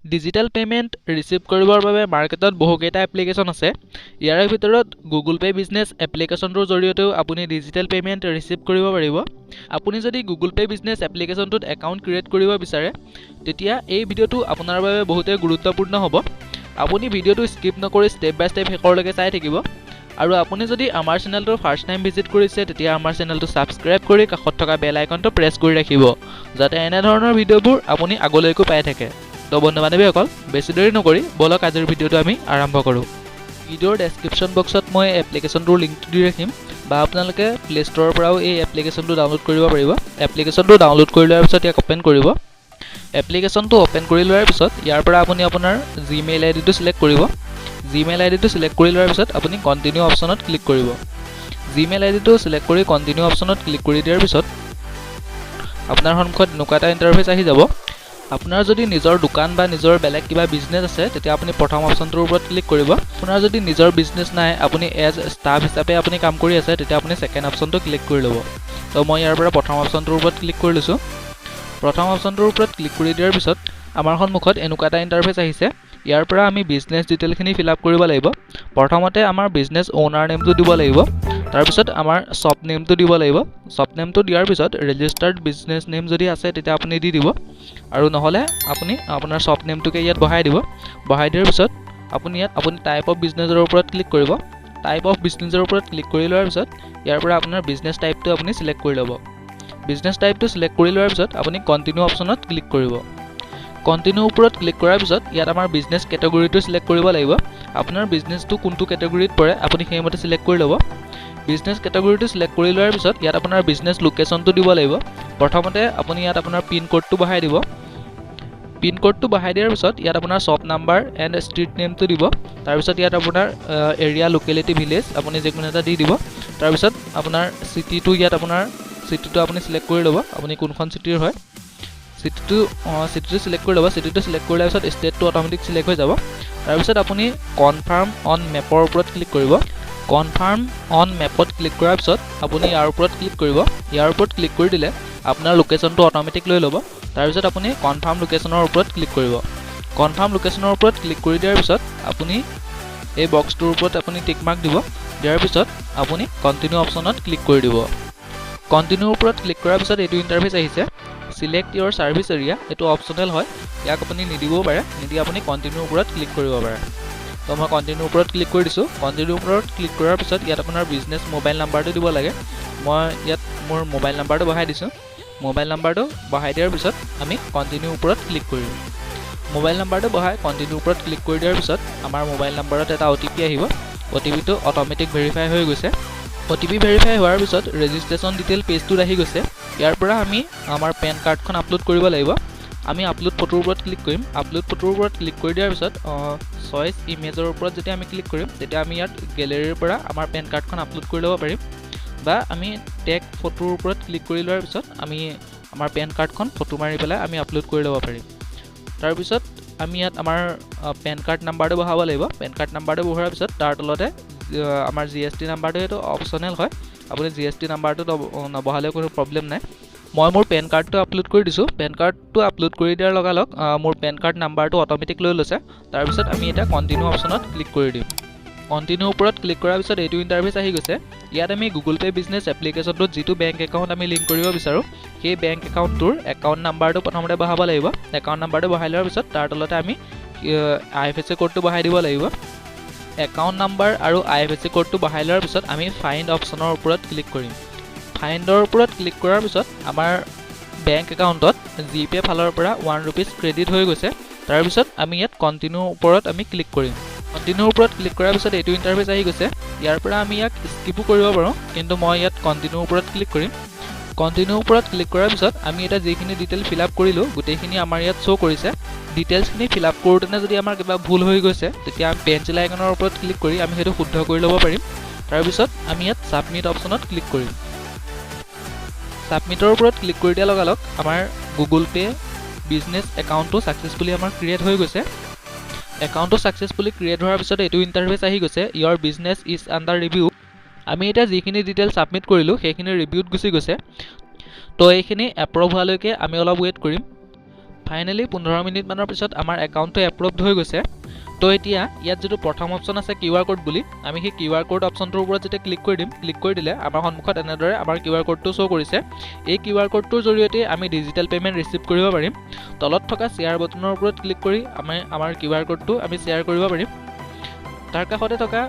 Digital payment receive কৰিবৰ বাবে মাৰ্কেটত বহুকেইটা এপ্লিকেশ্যন আছে। ইয়াৰে ভিতৰত গুগল পে' বিজনেছ এপ্লিকেশ্যনটোৰ জৰিয়তেও আপুনি ডিজিটেল পেমেণ্ট ৰিচিভ কৰিব পাৰিব। আপুনি যদি গুগল পে' বিজনেছ এপ্লিকেশ্যনটোত একাউণ্ট ক্ৰিয়েট কৰিব বিচাৰে তেতিয়া এই ভিডিঅ'টো আপোনাৰ বাবে বহুতেই গুৰুত্বপূৰ্ণ হ'ব। আপুনি ভিডিঅ'টো স্কিপ নকৰি ষ্টেপ বাই ষ্টেপ শেষলৈকে চাই থাকিব। আৰু আপুনি যদি আমাৰ চেনেলটো ফাৰ্ষ্ট টাইম ভিজিট কৰিছে তেতিয়া আমাৰ চেনেলটো ছাবস্ক্ৰাইব কৰি কাষত থকা বেল আইকনটো প্ৰেছ কৰি ৰাখিব, যাতে এনেধৰণৰ ভিডিঅ'বোৰ আপুনি আগলৈকো পাই থাকে। তো বন্ধু বান্ধৱীসকল, বেছি দেৰি নকৰি বলক আজিৰ ভিডিঅ'টো আমি আৰম্ভ কৰোঁ। ভিডিঅ'ৰ ডেছক্ৰিপশ্যন বক্সত মই এপ্লিকেশ্যনটোৰ লিংকটো দি ৰাখিম, বা আপোনালোকে প্লে' ষ্ট'ৰৰ পৰাও এই এপ্লিকেশ্যনটো ডাউনলোড কৰিব পাৰিব। এপ্লিকেশ্যনটো ডাউনলোড কৰি লোৱাৰ পিছত ইয়াক অ'পেন কৰিব। এপ্লিকেশ্যনটো অ'পেন কৰি লোৱাৰ পিছত ইয়াৰ পৰা আপুনি আপোনাৰ জিমেইল আইডিটো ছিলেক্ট কৰিব। জিমেইল আইডিটো ছিলেক্ট কৰি লোৱাৰ পিছত আপুনি কণ্টিনিউ অপশ্যনত ক্লিক কৰিব। জিমেইল আইডিটো ছিলেক্ট কৰি কণ্টিনিউ অপশ্যনত ক্লিক কৰি দিয়াৰ পিছত আপোনাৰ সন্মুখত এনেকুৱা এটা ইণ্টাৰফেচ আহি যাব। আপোনাৰ যদি নিজৰ দোকান বা নিজৰ বেলেগ কিবা বিজনেছ আছে তেতিয়া আপুনি প্ৰথম অপশ্যনটোৰ ওপৰত ক্লিক কৰিব। আপোনাৰ যদি নিজৰ বিজনেছ নাই, আপুনি এজ ষ্টাফ হিচাপে আপুনি কাম কৰি আছে, তেতিয়া আপুনি ছেকেণ্ড অপশ্যনটো ক্লিক কৰি ল'ব। তো মই ইয়াৰ পৰা প্ৰথম অপশ্যনটোৰ ওপৰত ক্লিক কৰি লৈছোঁ। প্ৰথম অপশ্যনটোৰ ওপৰত ক্লিক কৰি দিয়াৰ পিছত আমাৰ সন্মুখত এনেকুৱা এটা ইণ্টাৰফেচ আহিছে। ইয়াৰ পৰা আমি বিজনেছ ডিটেইলখিনি ফিল আপ কৰিব লাগিব। প্ৰথমতে আমাৰ বিজনেছ অ'নাৰ নেমটো দিব লাগিব, তাৰপিছত আমাৰ শ্বপ নেমটো দিব লাগিব। শ্বপ নেমটো দিয়াৰ পিছত ৰেজিষ্টাৰ্ড বিজনেছ নেম যদি আছে তেতিয়া আপুনি দি দিব, আৰু নহ'লে আপুনি আপোনাৰ শ্বপ নেমটোকে ইয়াত বহাই দিব। বহাই দিয়াৰ পিছত আপুনি টাইপ অফ বিজনেছৰ ওপৰত ক্লিক কৰিব। টাইপ অফ বিজনেছৰ ওপৰত ক্লিক কৰি লোৱাৰ পিছত ইয়াৰ পৰা আপোনাৰ বিজনেছ টাইপটো আপুনি ছিলেক্ট কৰি ল'ব। বিজনেছ টাইপটো ছিলেক্ট কৰি লোৱাৰ পিছত আপুনি কণ্টিনিউ অপশ্যনত ক্লিক কৰিব। কণ্টিনিউ ওপৰত ক্লিক কৰাৰ পিছত ইয়াত আমাৰ বিজনেছ কেটেগৰীটো ছিলেক্ট কৰিব লাগিব। আপোনাৰ বিজনেছটো কোনটো কেটেগৰীত পৰে আপুনি সেইমতে ছিলেক্ট কৰি ল'ব। বিজনেছ কেটেগৰীটো ছিলেক্ট কৰি লোৱাৰ পিছত ইয়াত আপোনাৰ বিজনেছ লোকেশ্যনটো দিব লাগিব। প্ৰথমতে আপুনি ইয়াত আপোনাৰ পিন ক'ডটো বহাই দিব। পিন ক'ডটো বহাই দিয়াৰ পিছত ইয়াত আপোনাৰ শ্বপ নাম্বাৰ এণ্ড ষ্ট্ৰীট নেমটো দিব। তাৰপিছত ইয়াত আপোনাৰ এৰিয়া, লোকেলিটি, ভিলেজ আপুনি যিকোনো এটা দি দিব। তাৰপিছত আপোনাৰ চিটিটো আপুনি ছিলেক্ট কৰি ল'ব, আপুনি কোনখন চিটিৰ হয়। চিটিটো ছিলেক্ট কৰি ল'ব। চিটিটো ছিলেক্ট কৰি লোৱাৰ পিছত ষ্টেটটো অট'মেটিক ছিলেক্ট হৈ যাব। তাৰপিছত আপুনি কনফাৰ্ম অন মেপৰ ওপৰত ক্লিক কৰিব। কনফাৰ্ম অন মেপত ক্লিক কৰাৰ পিছত আপুনি ইয়াৰ ওপৰত ক্লিক কৰিব। ইয়াৰ ওপৰত ক্লিক কৰি দিলে আপোনাৰ লোকেশ্যনটো অট'মেটিক লৈ ল'ব। তাৰপিছত আপুনি কনফাৰ্ম লোকেশ্যনৰ ওপৰত ক্লিক কৰিব। কনফাৰ্ম লোকেশ্যনৰ ওপৰত ক্লিক কৰি দিয়াৰ পিছত আপুনি এই বক্সটোৰ ওপৰত আপুনি টিক মাৰ্ক দিব। দিয়াৰ পিছত আপুনি কণ্টিনিউ অপশ্যনত ক্লিক কৰি দিব। কণ্টিনিউৰ ওপৰত ক্লিক কৰাৰ পিছত এইটো ইণ্টাৰফেচ আহিছে। ছিলেক্ট ইয়ৰ ছাৰ্ভিচ এৰিয়া, এইটো অপশ্যনেল হয়, ইয়াক আপুনি নিদিবও পাৰে, নিদি আপুনি কণ্টিনিউৰ ওপৰত ক্লিক কৰিব পাৰে। তো মই কণ্টিনিউৰ ওপৰত ক্লিক কৰি দিছোঁ। কণ্টিনিউৰ ওপৰত ক্লিক কৰাৰ পিছত ইয়াত আপোনাৰ বিজনেছ মোবাইল নাম্বাৰটো দিব লাগে। মই ইয়াত মোৰ মোবাইল নাম্বাৰটো বহাই দিছোঁ। মোবাইল নাম্বাৰটো বহাই দিয়াৰ পিছত আমি কণ্টিনিউৰ ওপৰত ক্লিক কৰিম। মোবাইল নাম্বাৰটো বহাই কণ্টিনিউৰ ওপৰত ক্লিক কৰি দিয়াৰ পিছত আমাৰ মোবাইল নাম্বাৰত এটা OTP আহিব। OTPটো অট'মেটিক ভেৰিফাই হৈ গৈছে। OTP ভেৰিফাই হোৱাৰ পিছত ৰেজিষ্ট্ৰেশ্যন ডিটেইল পেজটোত আহি গৈছে। ইয়াৰ পৰা আমি আমাৰ পেন কাৰ্ডখন আপলোড কৰিব লাগিব। আমি আপলোড ফটোৰ ওপৰত ক্লিক কৰিম। আপলোড ফটোৰ ওপৰত ক্লিক কৰি দিয়াৰ পিছত চইচ ইমেজৰ ওপৰত যেতিয়া আমি ক্লিক কৰিম তেতিয়া আমি ইয়াত গেলেৰীৰ পৰা আমাৰ পেন কাৰ্ডখন আপলোড কৰি ল'ব পাৰিম, বা আমি টেগ ফটোৰ ওপৰত ক্লিক কৰি লোৱাৰ পিছত আমি আমাৰ পেন কাৰ্ডখন ফটো মাৰি পেলাই আমি আপলোড কৰি ল'ব পাৰিম। তাৰপিছত আমি ইয়াত আমাৰ পেন কাৰ্ড নাম্বাৰটো বহাব লাগিব। পেন কাৰ্ড নাম্বাৰটো বহোৱাৰ পিছত তাৰ তলতে আমাৰ GST নাম্বাৰটো এইটো অপশ্যনেল হয়, আপুনি GST নাম্বাৰটো নবহালেও কোনো প্ৰব্লেম নাই। মই মোৰ পেন কাৰ্ডটো আপলোড কৰি দিছোঁ। পেন কাৰ্ডটো আপলোড কৰি দিয়াৰ লগালগ মোৰ পেন কাৰ্ড নাম্বাৰটো অট'মেটিক লৈ লৈছে। তাৰপিছত আমি এতিয়া কণ্টিনিউ অপশ্যনত ক্লিক কৰি দিম। কণ্টিনিউ ওপৰত ক্লিক কৰাৰ পিছত এইটো ইণ্টাৰফেচ আহি গৈছে। ইয়াত আমি গুগল পে' বিজনেছ এপ্লিকেশ্যনটোত যিটো বেংক একাউণ্ট আমি লিংক কৰিব বিচাৰোঁ সেই বেংক একাউণ্টটোৰ একাউণ্ট নাম্বাৰটো প্ৰথমতে বহাব লাগিব। একাউণ্ট নাম্বাৰটো বহাই লোৱাৰ পিছত তাৰ তলতে আমি IFSC ক'ডটো বহাই দিব লাগিব। একাউণ্ট নাম্বাৰ আৰু IFSC ক'ডটো বহাই লোৱাৰ পিছত আমি ফাইণ্ড অপশ্যনৰ ওপৰত ক্লিক কৰিম। ফাইণ্ডৰ ওপৰত ক্লিক কৰাৰ পিছত আমাৰ বেংক একাউণ্টত জিপে' ফালৰ পৰা 1 ৰুপিজ ক্ৰেডিট হৈ গৈছে। তাৰপিছত আমি ইয়াত কণ্টিনিউ ওপৰত আমি ক্লিক কৰিম। কণ্টিনিউৰ ওপৰত ক্লিক কৰাৰ পিছত এইটো ইণ্টাৰফেচ আহি গৈছে। ইয়াৰ পৰা আমি ইয়াক স্কিপো কৰিব পাৰোঁ, কিন্তু মই ইয়াত কণ্টিনিউৰ ওপৰত ক্লিক কৰিম। কণ্টিনিউৰ ওপৰত ক্লিক কৰাৰ পিছত আমি এতিয়া যিখিনি ডিটেইল ফিল আপ কৰিলোঁ গোটেইখিনি আমাৰ ইয়াত শ্ব' কৰিছে। ডিটেইলছখিনি ফিল আপ কৰোঁতে যদি আমাৰ কিবা ভুল হৈ গৈছে তেতিয়া আমি পেঞ্চিল আইকনৰ ওপৰত ক্লিক কৰি আমি সেইটো শুদ্ধ কৰি ল'ব পাৰিম। তাৰপিছত আমি ইয়াত ছাবমিট অপশ্যনত ক্লিক কৰিম। ছাবমিটৰ ওপৰত ক্লিক কৰি দিয়াৰ লগালগ আমাৰ গুগল পে' বিজনেছ একাউণ্টটো ছাকচেছফুলি আমাৰ ক্ৰিয়েট হৈ গৈছে। একাউণ্টটো ছাকচেছফুলি ক্ৰিয়েট হোৱাৰ পিছত এইটো ইণ্টাৰফেচ আহি গৈছে, ইয়ৰ বিজনেছ ইজ আণ্ডাৰ ৰিভিউ। আমি এতিয়া যিখিনি ডিটেইল ছাবমিট কৰিলোঁ সেইখিনি ৰিভিউত গুচি গৈছে। তো এইখিনি এপ্ৰুভ হোৱালৈকে আমি অলপ ৱেইট কৰিম। ফাইনেলি 15 মিনিটমানৰ পিছত আমাৰ একাউণ্টটো এপ্ৰুভড হৈ গৈছে। তো এতিয়া ইয়াত যিটো প্ৰথম অপশ্যন আছে QR কোড বুলি, আমি সেই QR কোড অপশ্যনটোৰ ওপৰত যেতিয়া ক্লিক কৰি দিম, ক্লিক কৰি দিলে আমাৰ সন্মুখত এনেদৰে আমাৰ QR কোডটো শ্ব' কৰিছে। এই QR কোডটোৰ জৰিয়তে আমি ডিজিটেল পে'মেণ্ট ৰিচিভ কৰিব পাৰিম। তলত থকা শ্বেয়াৰ বটনৰ ওপৰত ক্লিক কৰি আমাৰ QR কোডটো আমি শ্বেয়াৰ কৰিব পাৰিম। তাৰ কাষতে থকা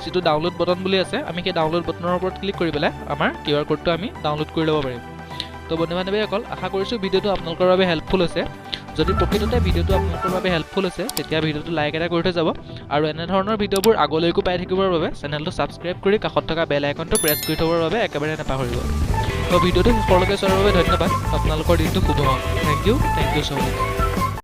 যিটো ডাউনলোড বটন বুলি আছে, আমি সেই ডাউনলোড বটনৰ ওপৰত ক্লিক কৰি পেলাই আমাৰ QR কোডটো আমি ডাউনলোড কৰি ল'ব পাৰিম। তো বন্ধু বান্ধৱীসকল, আশা কৰিছোঁ ভিডিঅ'টো আপোনালোকৰ বাবে হেল্পফুল হৈছে। যদি প্ৰকৃততে ভিডিঅ'টো আপোনালোকৰ বাবে হেল্পফুল হৈছে, তেতিয়া ভিডিঅ'টো লাইক এটা কৰি থৈ যাব আৰু এনেধৰণৰ ভিডিঅ'বোৰ আগলৈকো পাই থাকিবৰ বাবে চেনেলটো ছাবস্ক্ৰাইব কৰি কাষত থকা বেল আইকনটো প্ৰেছ কৰি থবৰ বাবে একেবাৰে নাপাহৰিব। তো ভিডিঅ'টো শেষলৈকে চোৱাৰ বাবে ধন্যবাদ। আপোনালোকৰ দিনটো শুভ হওক। Thank you so' much.